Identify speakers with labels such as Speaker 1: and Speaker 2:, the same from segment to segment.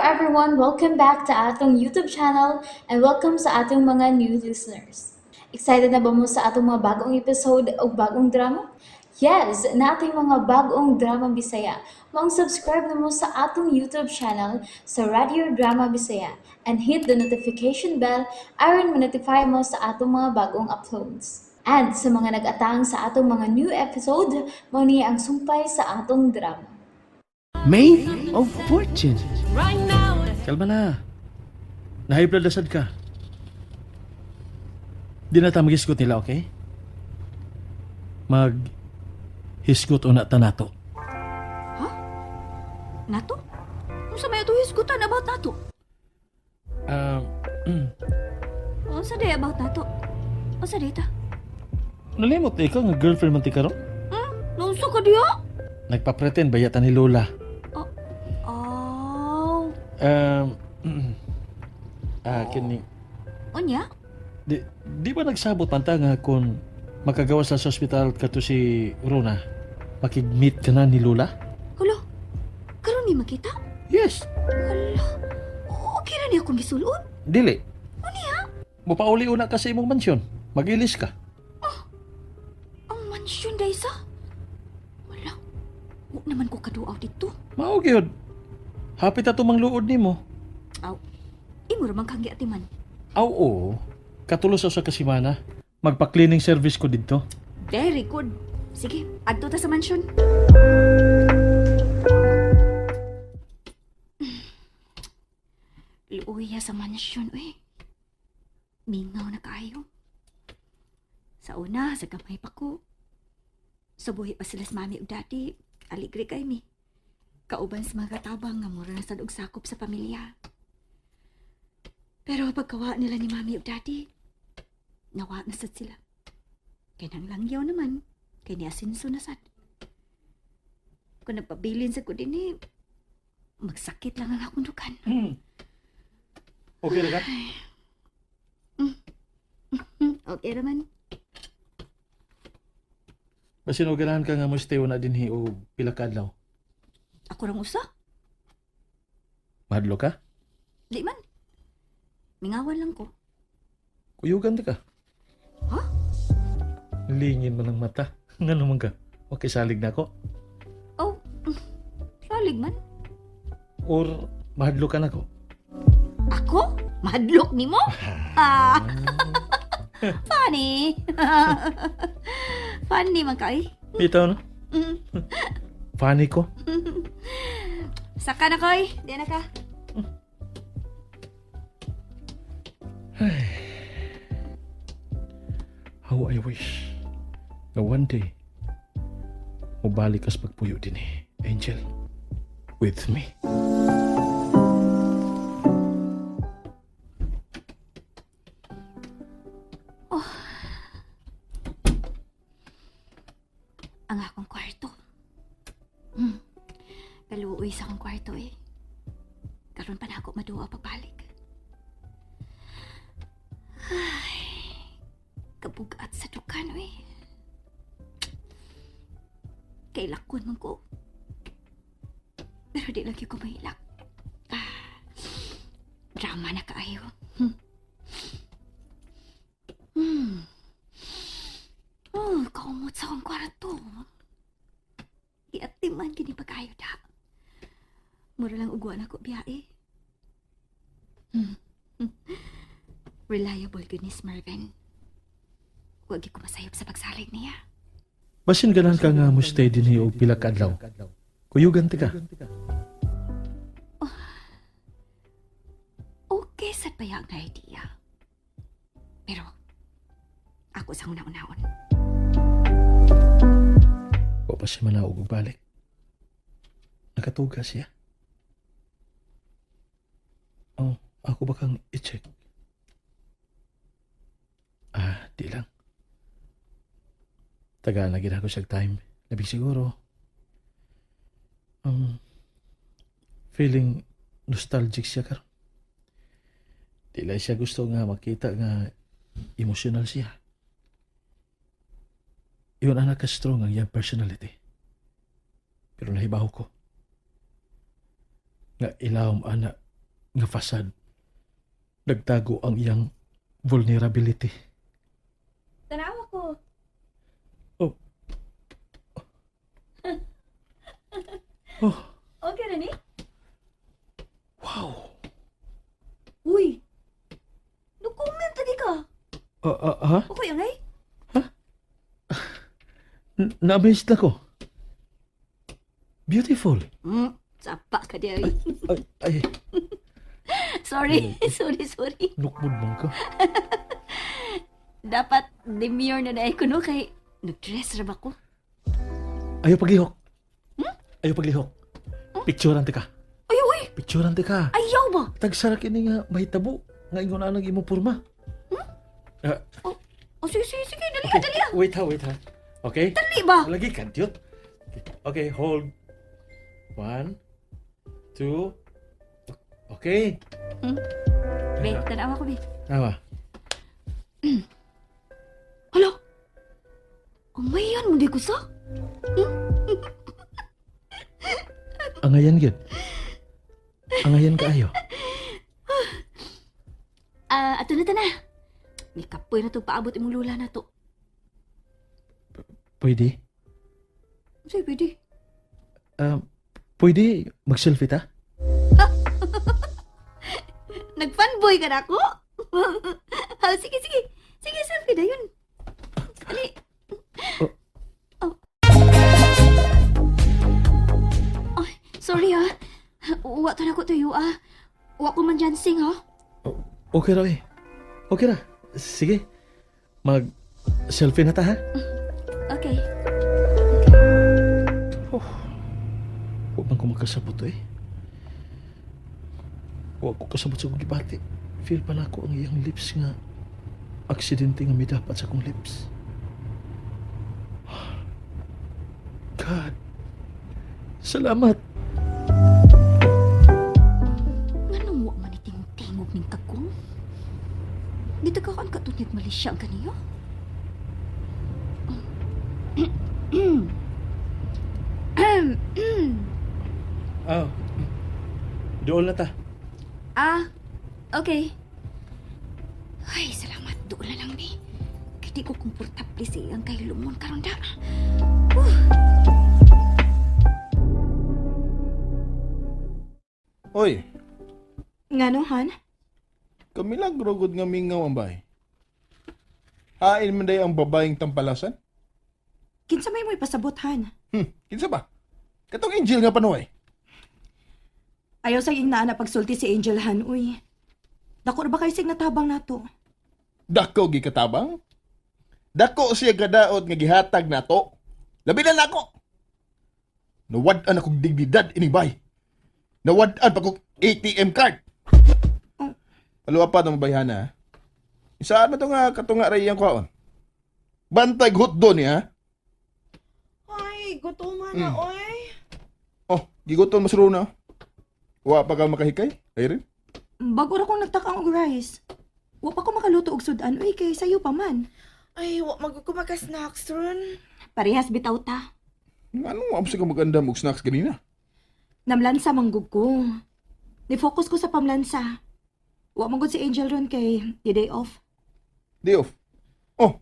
Speaker 1: everyone, welcome back to atong YouTube channel and welcome sa atong mga new listeners. Excited na ba mo sa atong mga bagong episode o bagong drama? Yes, na ating mga bagong drama Bisaya. Mag-subscribe na mo sa atong YouTube channel sa Radio Drama Bisaya and hit the notification bell aron ma-notify mo sa atong mga bagong uploads. And sa mga nag-atang sa atong mga new episode, mo niya ang sumpay sa atong drama.
Speaker 2: May of Fortune. Kalma na. Na-high blood asad ka. Di na tayo mag-hiskot nila, okay? Mag-hiskot o na nato.
Speaker 3: Nato? Kung sa may ito hisgutan about nato? Kung sa day about nato? Kung sa data?
Speaker 2: Nalimot na ikaw nga girlfriend man ti karon?
Speaker 3: Nung sa ka diya?
Speaker 2: Nagpa-pretend bayatan ni Lola.
Speaker 3: Oh.
Speaker 2: Kini...
Speaker 3: Onya?
Speaker 2: Di ba nagsabot man ta nga kung makagawas sa ospital ka to si Rona? Makig-meet ka na ni Lola?
Speaker 3: Hala, karon ni makita?
Speaker 2: Yes.
Speaker 3: Hala, okay na niya akong gisulod?
Speaker 2: Dili.
Speaker 3: Onya?
Speaker 2: Mupauli una ka sa imong mansyon. Mag-ilis ka.
Speaker 3: Ang mansyon day sa? Wala, huwag naman ko kaduaw dito.
Speaker 2: Mao gyud. Hapit ato mang luod nimo.
Speaker 3: Aw, imo ramang kang giatiman.
Speaker 2: Aw, oo. Katulo sa usa ka semana. Magpa-cleaning service ko dito.
Speaker 3: Very good. Sige, adto ta sa mansyon. Luuya sa mansyon, uy. Mingaw na kayo. Sa una, sa gamay pa ko. Sa buhi pa sila sa mami ug daddy. Aligre kay mi. Kauban sa mga katabang nga mura na sadog sakop sa pamilya. Pero pagkawa nila ni mami ug daddy, nawa na sad sila. Kaya nang langyaw naman, kaya ni asinso na sad. Kung nagpabilin sa ko din magsakit lang ang akong dukan.
Speaker 2: Okay na ka?
Speaker 3: Okay naman.
Speaker 2: Basinuganahan ka nga mo stay na dinhi o pila ka adlaw.
Speaker 3: Ako rang usa?
Speaker 2: Mahadlo ka?
Speaker 3: Di man. Mingawan lang ko.
Speaker 2: Kuyugan ka.
Speaker 3: Ha?
Speaker 2: Lingin mo ng mata. Nga naman ka. Okay, salig na ako.
Speaker 3: Oh, salig man.
Speaker 2: Or mahadlo ka na ko.
Speaker 3: Ako? Mahadlok ni mo? Ah, funny. Funny man ka eh.
Speaker 2: Bitaw no?
Speaker 3: Mm.
Speaker 2: Funny ko.
Speaker 3: Saka na koy. Di na ka.
Speaker 2: How I wish na one day mabalik kas pagpuyo din Angel with me.
Speaker 3: Ang akong kwarto. Kaluoy sa akong kwarto eh. Karon pa na ako maduwa pagbalik. Ay, kabugat sa dukan eh. Kailakon man ko. Pero di lagi ko mahilak. Drama na kaayo. Kaumot sa akong kwarto. Iatiman kini pagkayo da. Mura lang ugwan ako biyae. Reliable goodness, Marvin. Huwag ko masayop sa pagsalig niya.
Speaker 2: Basin ganan ka nga mo stay dinhi og pila ka adlaw. Kuyugan ka.
Speaker 3: Okay sa payag na idea. Pero, ako sa una-unaon.
Speaker 2: O pa siya manaog og balik. Nakatuga siya. Oh, ako ba kang i-check? Di lang. Taga na gina ko siya time. Labing siguro. Feeling nostalgic siya karon. Di lang siya gusto nga makita nga emotional siya. Iyon anak ka-strong ang iyang personality. Pero nahibaw ko. Nga ilawom ana nga fasad. Nagtago ang iyang vulnerability.
Speaker 3: Tanawa ko.
Speaker 2: Oh. Oh,
Speaker 3: Okay na ni?
Speaker 2: wow.
Speaker 3: Uy! No-comment lagi ka.
Speaker 2: Ha?
Speaker 3: Okay, angay?
Speaker 2: Na-amazed ako. Beautiful.
Speaker 3: Sapa ka di ay.
Speaker 2: Ay,
Speaker 3: Sorry, sorry.
Speaker 2: lukmod man ka.
Speaker 3: Dapat demure na dahil ko no kay nag-dress ra ba ko?
Speaker 2: Ayaw paglihok. Ayaw paglihok. Picturean ka.
Speaker 3: Ay, uy!
Speaker 2: Picturean ka.
Speaker 3: Ayaw ba?
Speaker 2: Tagsarak ini nga mahitabo. Nga ingon na lang imo porma.
Speaker 3: Sige, dali
Speaker 2: Okay,
Speaker 3: dali.
Speaker 2: wait ha. Okay?
Speaker 3: Dali ba?
Speaker 2: Lagi kantyot. Okay, hold. 1, 2. Okay.
Speaker 3: Be, tanawa ko, be.
Speaker 2: Tama.
Speaker 3: Hala! Umayan mo di ko sa?
Speaker 2: Angayan gid. Angayan kaayo.
Speaker 3: Ato na ta na. May kapoy na to paabot imong lula na to.
Speaker 2: Pwede?
Speaker 3: Sige, pwede.
Speaker 2: Pwede mag-selfie ta?
Speaker 3: Nag-fanboy ka na ako? Sige. Sige, selfie na yun. Ali. Oh. Ay, sorry ha. Uwa to na ko tuyo ah. Uwa ko man jansing ha.
Speaker 2: Okay ra eh. Okay ra. Sige. Mag-selfie na ta ha?
Speaker 3: Okay.
Speaker 2: Huwag man ko magkasabot eh. Huwag ko kasabot sa kong gibati. Feel pa na ako ang iyang lips nga aksidente nga midapat sa kong lips. God. Salamat.
Speaker 3: Nganong wa man iting-tingog ning kagkong? Dito ka kan katunyag Malaysia ang kaniyo?
Speaker 2: Doon na ta.
Speaker 3: Okay. Ay, salamat. Doon na lang, ni. Kaya di ko komportable siyang kay lumon karon da.
Speaker 4: Oy,
Speaker 5: Ngano, Han?
Speaker 4: kamilagro gud nga mingaw ang bahay. Hain man day ang babaeng tampalasan?
Speaker 5: Kinsa may mo'y pasabot, Han?
Speaker 4: Kinsa ba? Katong Angel nga panuway.
Speaker 5: Ayaw sa ing na pagsulti si Angel, Han, uy. Dako ra ba kayo sig natabang nato?
Speaker 4: Dako gi katabang? Dako siya gadaot nga gihatag nato. Labi na nako. Nawad-an akong dignidad ining bay. Nawad-an pa kong ATM card.
Speaker 5: Oh.
Speaker 4: Paluwa pa ng bayhana, ha? Saan mo ito nga katunga ray ang kwaon? Bantay hot doon niya, ha?
Speaker 6: Ay, gutuman na, oy.
Speaker 4: Oh, giguton mas na. Wa pa ka makahikay? Ay rin?
Speaker 5: Bago ra kong nagtakang og rice. Wa pa ko makaluto og sudan, uy, kay sayo pa man.
Speaker 6: Ay, wa magkumaga-snacks ron.
Speaker 5: Parehas bitaw ta.
Speaker 4: Anong amsa ka maganda mong snacks ganina?
Speaker 5: Namlansa manggug ko. Ni-focus ko sa pamlansa. Wa man gud si Angel ron kay the day off.
Speaker 4: Day off. Oh,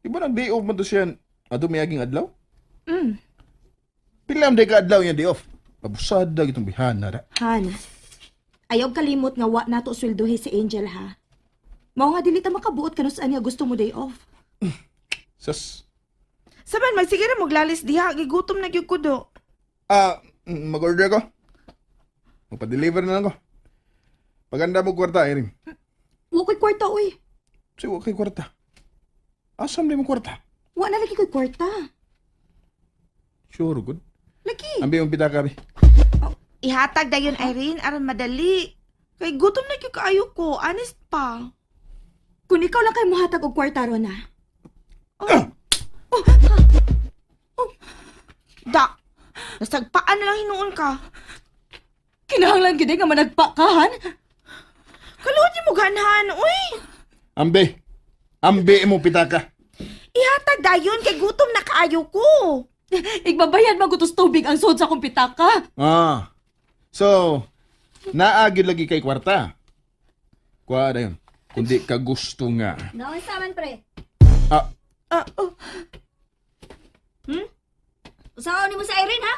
Speaker 4: di ba nag day off man to siya ato mayaging adlaw? Pilam day ka adlaw yan day off. Abusada gitong bihana ra.
Speaker 5: Han, ayaw kalimot nga wa nato sweldohi si Angel, ha? Mao nga dili ta makabuot kanus anya gusto mo day off.
Speaker 4: Sas.
Speaker 6: Saban, magsige na maglalis diha. Gigutom na gyud ko do.
Speaker 4: Mag-order ko. Magpa-deliver na lang ko. Paganda mo kwarta, Erin.
Speaker 5: Wa ko'y kwarta, uy.
Speaker 4: Sige, okay kwarta. Asam di mo kwarta?
Speaker 5: Wa na lagi ko'y kwarta.
Speaker 4: Sure, good.
Speaker 5: Lagi.
Speaker 4: Ambi yung pita ka,
Speaker 6: Ihatag dayon, Irene, aron madali. Kay gutom na gyud kaayo ko. Honest pa.
Speaker 5: Kung ikaw lang kay muhatag og kwarta ron, ha?
Speaker 6: Da. Nasagpaan na lang hinuon ka.
Speaker 5: Kinahanglan gid nga managpakahan.
Speaker 6: Kaluod mo ganhan, uy.
Speaker 4: Ambi. Ambi mo pita ka.
Speaker 6: Ihatag dayon kay gutom na kaayo ko.
Speaker 5: Igbabayad man gutos tubig ang sod sa kong pitaka.
Speaker 4: So, Naagid lagi kay kwarta. Kuha na yun. Kundi ka gusto nga.
Speaker 3: Naon sa man, pre?
Speaker 4: Ah,
Speaker 3: Usaon ni mo sa Irene, ha?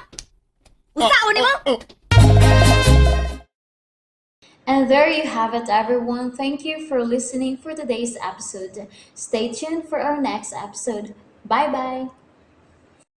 Speaker 3: Usaon ni mo?
Speaker 1: And there you have it, everyone. Thank you for listening for today's episode. Stay tuned for our next episode. Bye bye.